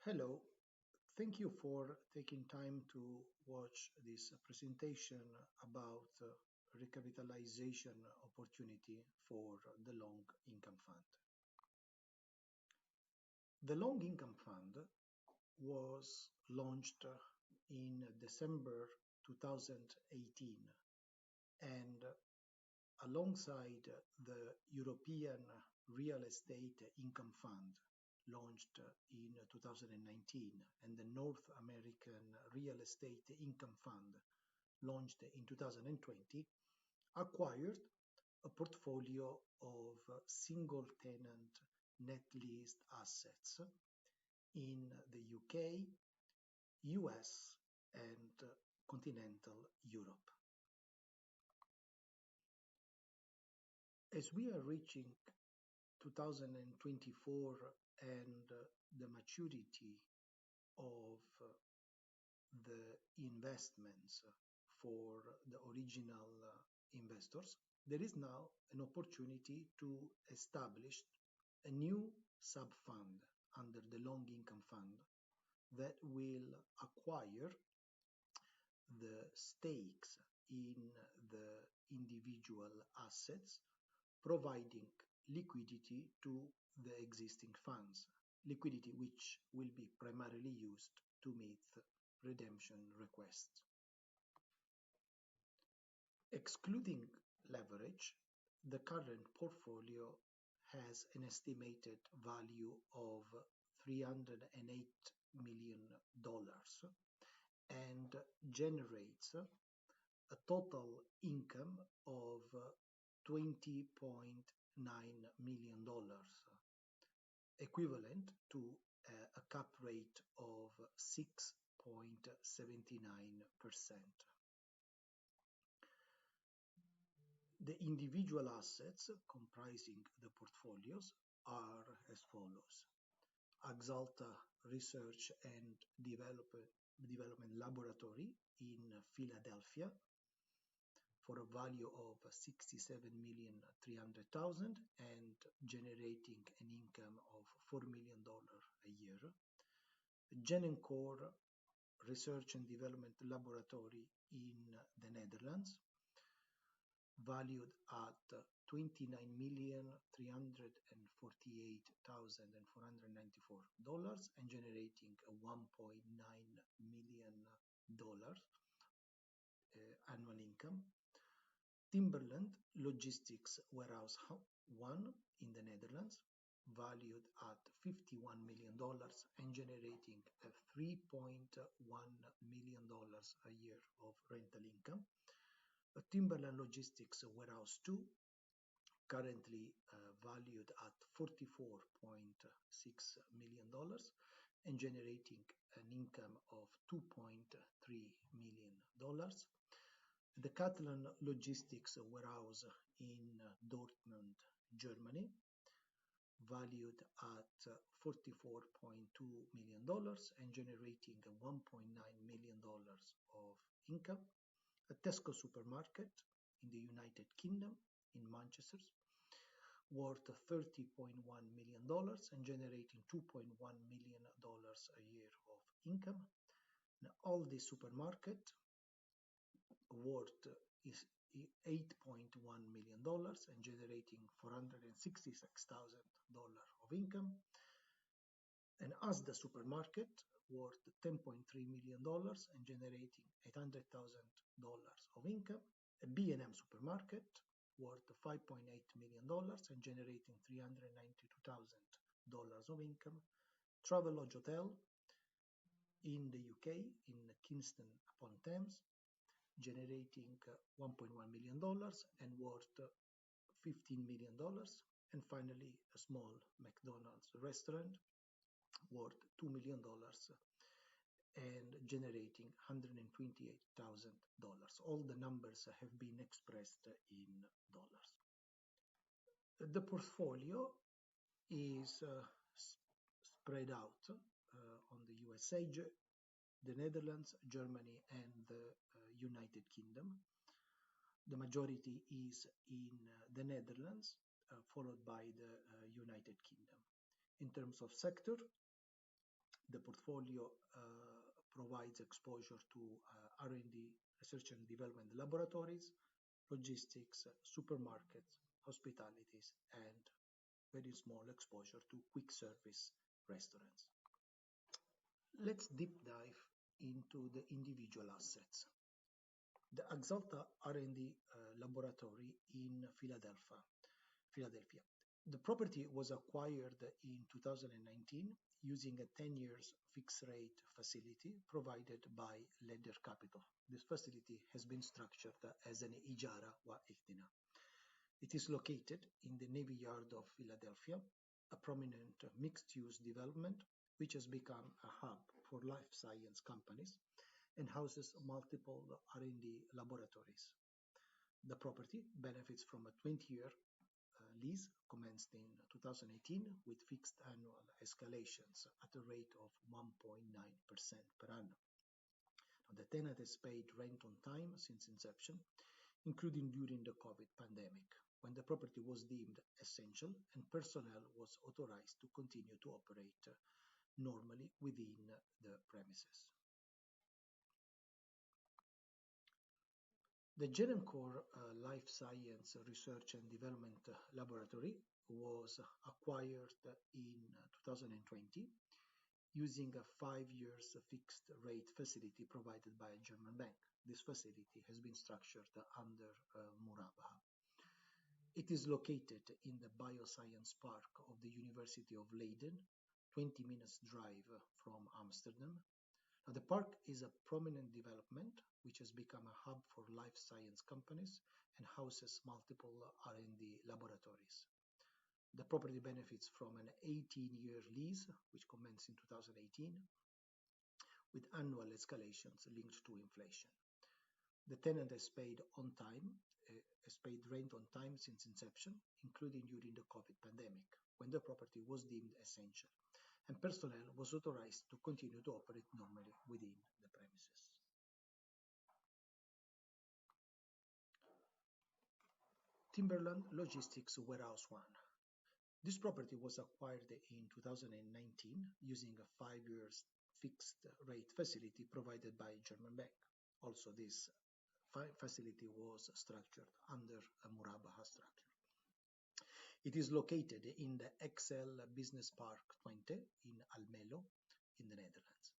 Hello, thank you for taking time to watch this presentation about recapitalization opportunity for the long income fund. The long income fund was launched in December 2018 and alongside the European Real Estate Income Fund launched in 2019 and the North American Real Estate Income Fund launched in 2020 acquired a portfolio of single tenant net leased assets in the UK, US, and continental Europe. As we are reaching 2024 and the maturity of the investments for the original investors, there is now an opportunity to establish a new sub-fund under the long income fund that will acquire the stakes in the individual assets, providing liquidity to the existing funds, liquidity which will be primarily used to meet redemption requests. Excluding leverage, the current portfolio has an estimated value of $308 million and generates a total income of $20.9 million, equivalent to a cap rate of 6.79%. The individual assets comprising the portfolios are as follows. Axalta Research and Development Laboratory in Philadelphia for a value of $67,300,000 and generating an income of $4 million a year. Genencore Research and Development Laboratory in the Netherlands, valued at $29,348,494 and generating a $1.9 million annual income. Timberland Logistics Warehouse 1 in the Netherlands, valued at $51 million and generating a $3.1 million a year of rental income. A Timberland Logistics Warehouse 2, currently valued at $44.6 million and generating an income of $2.3 million. The Catalan Logistics Warehouse in Dortmund, Germany, valued at $44.2 million and generating a $1.9 million of income. A Tesco supermarket in the United Kingdom, in Manchester, worth $30.1 million and generating $2.1 million a year of income. An Aldi supermarket worth is $8.1 million and generating $466,000 of income. An Asda supermarket worth $10.3 million and generating $800,000 of income. A B&M supermarket worth $5.8 million and generating $392,000 of income. Travelodge Hotel in the UK, in Kingston upon Thames, generating $1.1 million and worth $15 million. And finally, a small McDonald's restaurant worth $2 million and generating $128,000. All the numbers have been expressed in dollars. The portfolio is spread out on the USA, the Netherlands, Germany, and the United Kingdom. The majority is in the Netherlands, followed by the United Kingdom. In terms of sector, The portfolio provides exposure to R&D, research and development laboratories, logistics, supermarkets, hospitalities, and very small exposure to quick service restaurants. Let's deep dive into the individual assets. The Axalta R&D laboratory in Philadelphia. The property was acquired in 2019 using a 10 years fixed rate facility provided by Lender Capital. This facility has been structured as an Ijara wa Ihtina. It is located in the Navy Yard of Philadelphia, a prominent mixed-use development which has become a hub for life science companies and houses multiple R&D laboratories. The property benefits from a 20-year lease commenced in 2018 with fixed annual escalations at a rate of 1.9% per annum. Now, the tenant has paid rent on time since inception, including during the COVID pandemic, when the property was deemed essential and personnel was authorized to continue to operate normally within the premises. The Genencor Life Science Research and Development Laboratory was acquired in 2020 using a 5 years fixed rate facility provided by a German bank. This facility has been structured under Murabaha. It is located in the Bioscience Park of the University of Leiden, 20 minutes drive from Amsterdam. Now, the park is a prominent development which has become a hub for life science companies and houses multiple R&D laboratories. The property benefits from an 18-year lease which commenced in 2018 with annual escalations linked to inflation. The tenant has paid rent on time since inception, including during the COVID pandemic, when the property was deemed essential and personnel was authorized to continue to operate normally within the premises. Timberland Logistics Warehouse 1. This property was acquired in 2019 using a 5 years fixed rate facility provided by a German bank. Also, this facility was structured under a Murabaha structure. It is located in the XL Business Park 20 in Almelo in the Netherlands.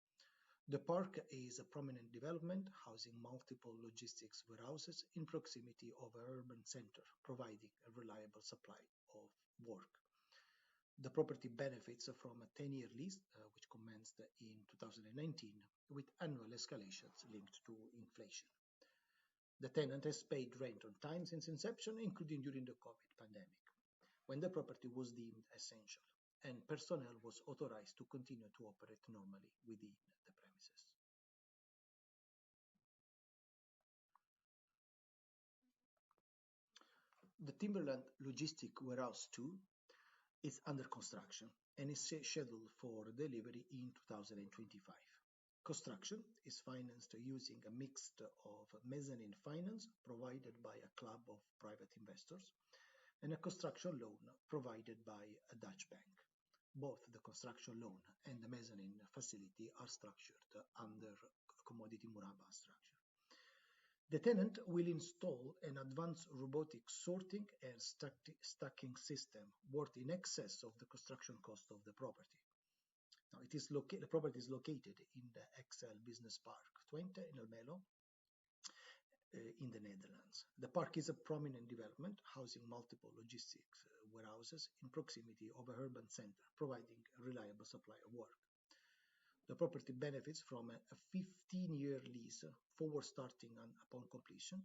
The park is a prominent development housing multiple logistics warehouses in proximity of an urban center, providing a reliable supply of work. The property benefits from a 10-year lease, which commenced in 2019, with annual escalations linked to inflation. The tenant has paid rent on time since inception, including during the COVID pandemic, when the property was deemed essential and personnel was authorized to continue to operate normally within the premises. The Timberland Logistic Warehouse 2 is under construction and is scheduled for delivery in 2025. Construction is financed using a mix of mezzanine finance provided by a club of private investors and a construction loan provided by a Dutch bank. Both the construction loan and the mezzanine facility are structured under commodity Murabaha structure. The tenant will install an advanced robotic sorting and stacking system worth in excess of the construction cost of the property. Now, the property is located in the XL Business Park 20 in Almelo, in the Netherlands. The park is a prominent development housing multiple logistics warehouses in proximity of an urban center, providing a reliable supply of work. The property benefits from a 15-year lease forward starting upon completion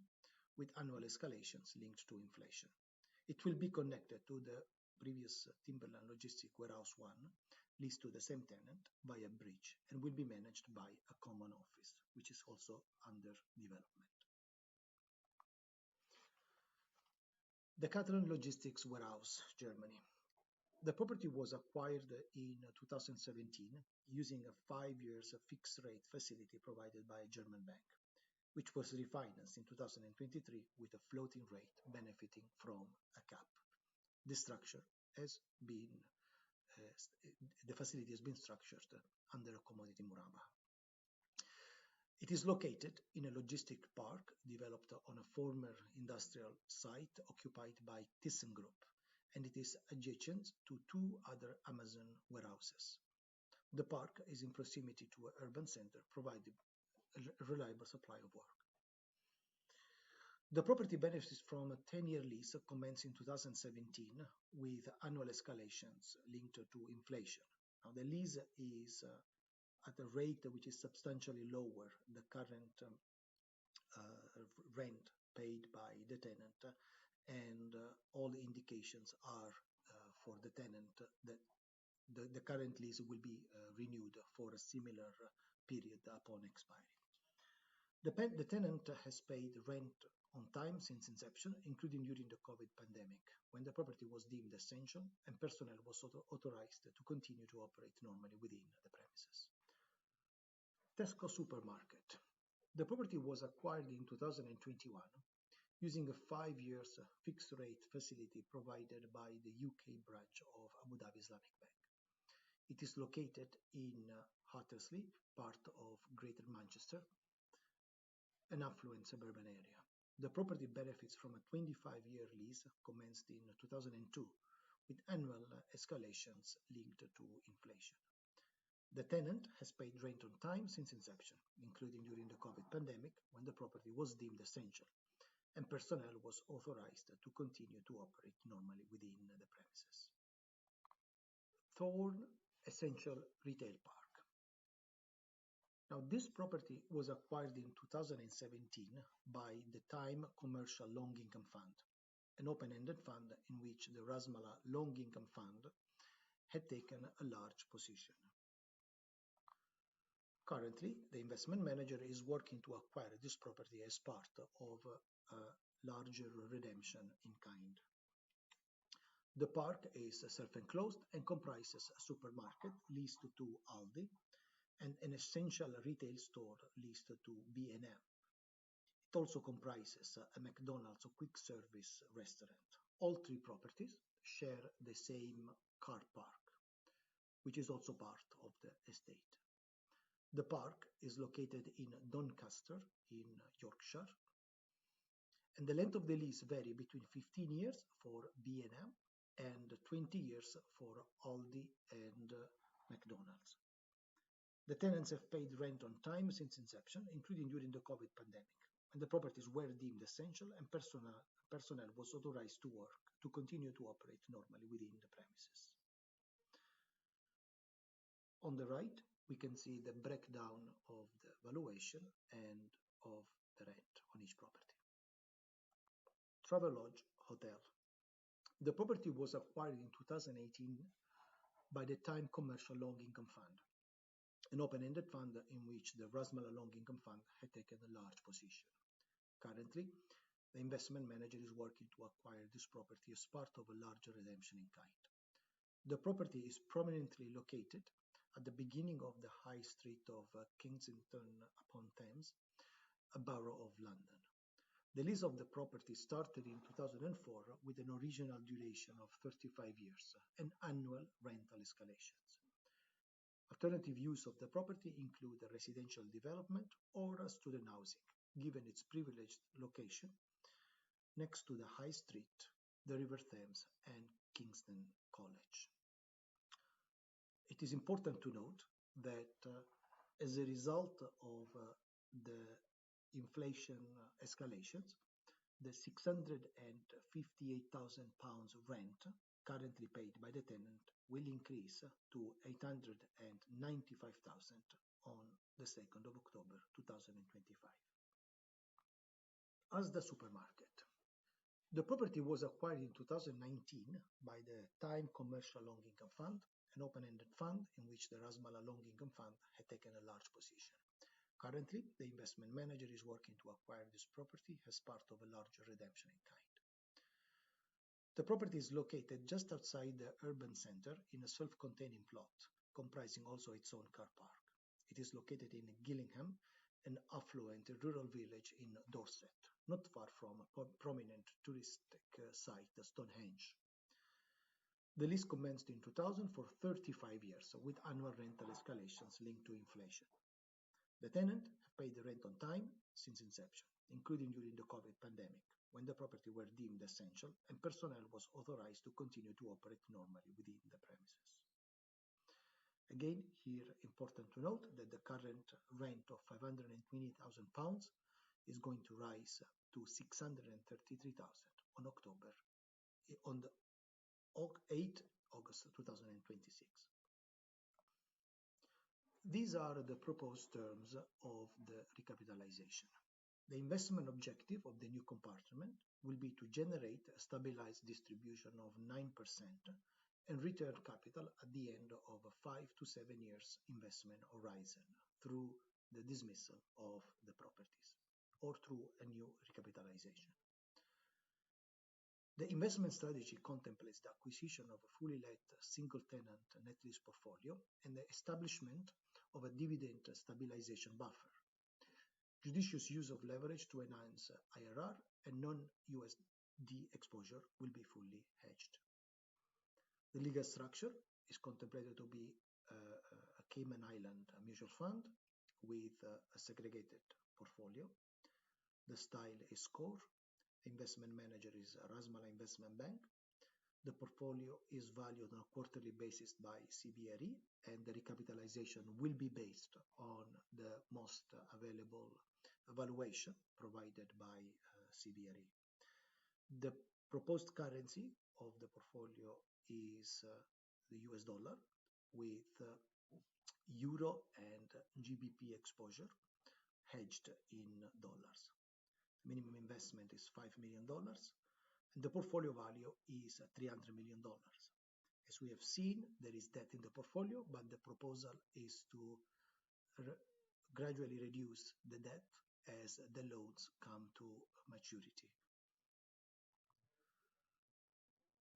with annual escalations linked to inflation. It will be connected to the previous Timberland Logistic Warehouse 1, leased to the same tenant by a bridge, and will be managed by a common office, which is also under development. The Catalan Logistics Warehouse, Germany. The property was acquired in 2017 using a 5 years fixed rate facility provided by a German bank, which was refinanced in 2023 with a floating rate benefiting from a cap. This structure has been the facility has been structured under a commodity muraba. It is located in a logistic park developed on a former industrial site occupied by ThyssenKrupp, and it is adjacent to two other Amazon warehouses. The park is in proximity to an urban center, providing a reliable supply of work. The property benefits from a 10-year lease commencing in 2017 with annual escalations linked to inflation. Now, the lease is at a rate which is substantially lower than the current rent paid by the tenant, and all indications are for the tenant that the current lease will be renewed for a similar period upon expiry. The tenant has paid rent on time since inception, including during the COVID pandemic, when the property was deemed essential and personnel was authorized to continue to operate normally within the premises. Tesco Supermarket. The property was acquired in 2021 using a 5-year fixed rate facility provided by the UK branch of Abu Dhabi Islamic Bank. It is located in Hattersley, part of Greater Manchester, an affluent suburban area. The property benefits from a 25-year lease commenced in 2002 with annual escalations linked to inflation. The tenant has paid rent on time since inception, including during the COVID pandemic when the property was deemed essential and personnel was authorized to continue to operate normally within the premises. Thorn Essential Retail Park. Now, this property was acquired in 2017 by the Time Commercial Long Income Fund, an open-ended fund in which the Rasmala Long Income Fund had taken a large position. Currently, the investment manager is working to acquire this property as part of a larger redemption in kind. The park is self-enclosed and comprises a supermarket leased to Aldi and an essential retail store leased to B&M. It also comprises a McDonald's quick service restaurant. All three properties share the same car park, which is also part of the estate. The park is located in Doncaster in Yorkshire, and the length of the lease vary between 15 years for B&M and 20 years for Aldi and McDonald's. The tenants have paid rent on time since inception, including during the COVID pandemic, and the properties were deemed essential and personnel was authorized to continue to operate normally within the premises. On the right, we can see the breakdown of the valuation and of the rent on each property. Travelodge Hotel. The property was acquired in 2018 by the Time Commercial Long Income Fund, an open-ended fund in which the Rasmala Long Income Fund had taken a large position. Currently, the investment manager is working to acquire this property as part of a larger redemption in kind. The property is prominently located at the beginning of the high street of Kensington-upon-Thames, a borough of London. The lease of the property started in 2004 with an original duration of 35 years and annual rental escalations. Alternative use of the property include a residential development or a student housing, given its privileged location next to the High Street, the River Thames, and Kingston College. It is important to note that as a result of the inflation escalations, the £658,000 rent currently paid by the tenant will increase to £895,000 on the 2nd of October 2025. Asda Supermarket. The property was acquired in 2019 by the Time Commercial Long Income Fund, an open-ended fund in which the Rasmala Long Income Fund had taken a large position. Currently, the investment manager is working to acquire this property as part of a larger redemption in kind. The property is located just outside the urban center in a self-containing plot, comprising also its own car park. It is located in Gillingham, an affluent rural village in Dorset, not far from a prominent touristic site, Stonehenge. The lease commenced in 2000 for 35 years with annual rental escalations linked to inflation. The tenant have paid the rent on time since inception, including during the COVID pandemic, when the property were deemed essential and personnel was authorized to continue to operate normally within the premises. Again, here important to note that the current rent of £520,000 is going to rise to £633,000 on the 8 August 2026. These are the proposed terms of the recapitalization. The investment objective of the new compartment will be to generate a stabilized distribution of 9% and return capital at the end of a 5 to 7 years investment horizon through the dismissal of the properties or through a new recapitalization. The investment strategy contemplates the acquisition of a fully let single-tenant net lease portfolio and the establishment of a dividend stabilization buffer. Judicious use of leverage to enhance IRR and non-USD exposure will be fully hedged. The legal structure is contemplated to be a Cayman Island mutual fund with a segregated portfolio. The style is core. The investment manager is Rasmala Investment Bank. The portfolio is valued on a quarterly basis by CBRE, and the recapitalization will be based on the most available valuation provided by CBRE. The proposed currency of the portfolio is the US dollar with euro and GBP exposure hedged in dollars. The minimum investment is $5 million and the portfolio value is $300 million. As we have seen, there is debt in the portfolio, but the proposal is to gradually reduce the debt as the loans come to maturity.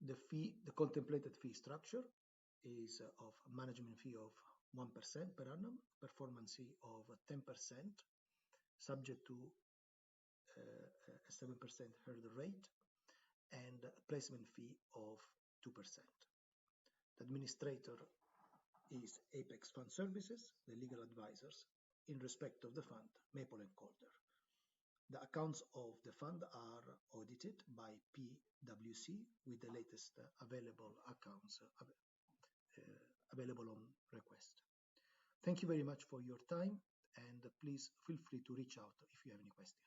The contemplated fee structure is of management fee of 1% per annum, performance fee of 10%, subject to a 7% hurdle rate, and a placement fee of 2%. The administrator is Apex Fund Services, the legal advisors in respect of the fund, Maple & Calder. The accounts of the fund are audited by PwC with the latest available accounts available on request. Thank you very much for your time, and please feel free to reach out if you have any questions.